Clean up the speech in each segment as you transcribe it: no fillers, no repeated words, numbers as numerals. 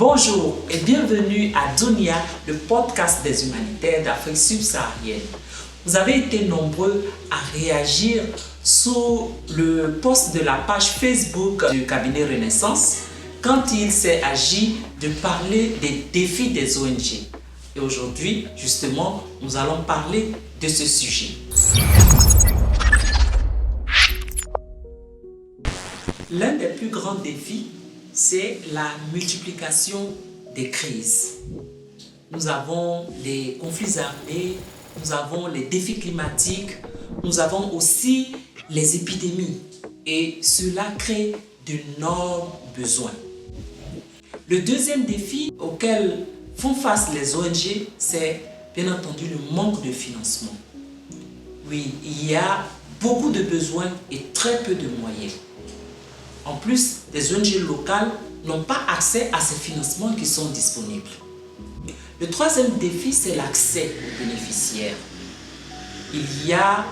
Bonjour et bienvenue à Dunia, le podcast des humanitaires d'Afrique subsaharienne. Vous avez été nombreux à réagir sur le post de la page Facebook du cabinet Renaissance quand il s'est agi de parler des défis des ONG. Et aujourd'hui, justement, nous allons parler de ce sujet. L'un des plus grands défis, c'est la multiplication des crises. Nous avons les conflits armés, nous avons les défis climatiques, nous avons aussi les épidémies et cela crée d'énormes besoins. Le deuxième défi auquel font face les ONG, c'est bien entendu le manque de financement. Oui, il y a beaucoup de besoins et très peu de moyens. En plus, les ONG locales n'ont pas accès à ces financements qui sont disponibles. Le troisième défi, c'est l'accès aux bénéficiaires. Il y a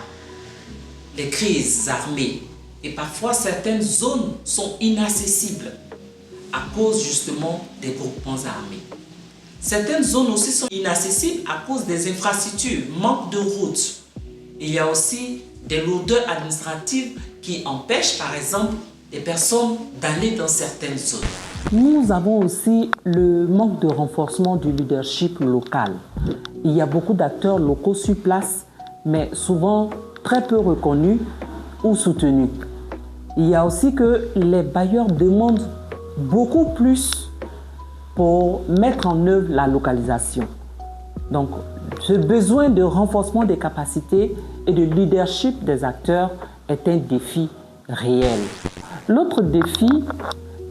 les crises armées et parfois certaines zones sont inaccessibles à cause justement des groupements armés. Certaines zones aussi sont inaccessibles à cause des infrastructures, manque de routes. Il y a aussi des lourdeurs administratives qui empêchent par exemple des personnes d'aller dans certaines zones. Nous avons aussi le manque de renforcement du leadership local. Il y a beaucoup d'acteurs locaux sur place, mais souvent très peu reconnus ou soutenus. Il y a aussi que les bailleurs demandent beaucoup plus pour mettre en œuvre la localisation. Donc, ce besoin de renforcement des capacités et de leadership des acteurs est un défi réel. L'autre défi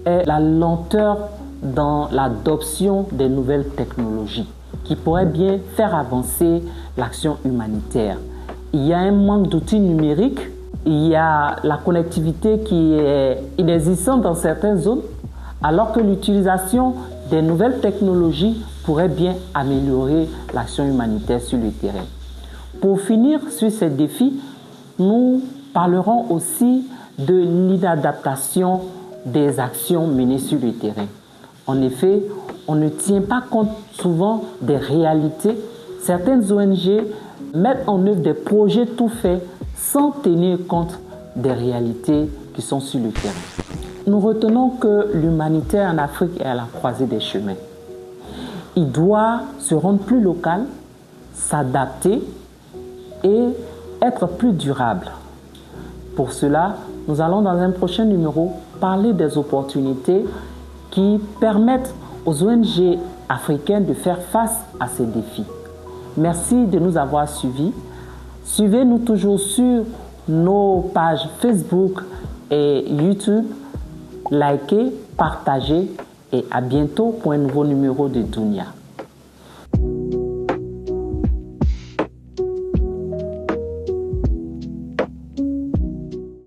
est la lenteur dans l'adoption des nouvelles technologies qui pourraient bien faire avancer l'action humanitaire. Il y a un manque d'outils numériques, il y a la connectivité qui est inexistante dans certaines zones, alors que l'utilisation des nouvelles technologies pourrait bien améliorer l'action humanitaire sur le terrain. Pour finir sur ces défis, nous parlerons aussi de l'inadaptation des actions menées sur le terrain. En effet, on ne tient pas compte souvent des réalités. Certaines ONG mettent en œuvre des projets tout faits sans tenir compte des réalités qui sont sur le terrain. Nous retenons que l'humanitaire en Afrique est à la croisée des chemins. Il doit se rendre plus local, s'adapter et être plus durable. Pour cela, nous allons dans un prochain numéro parler des opportunités qui permettent aux ONG africaines de faire face à ces défis. Merci de nous avoir suivis. Suivez-nous toujours sur nos pages Facebook et YouTube. Likez, partagez et à bientôt pour un nouveau numéro de Dunia.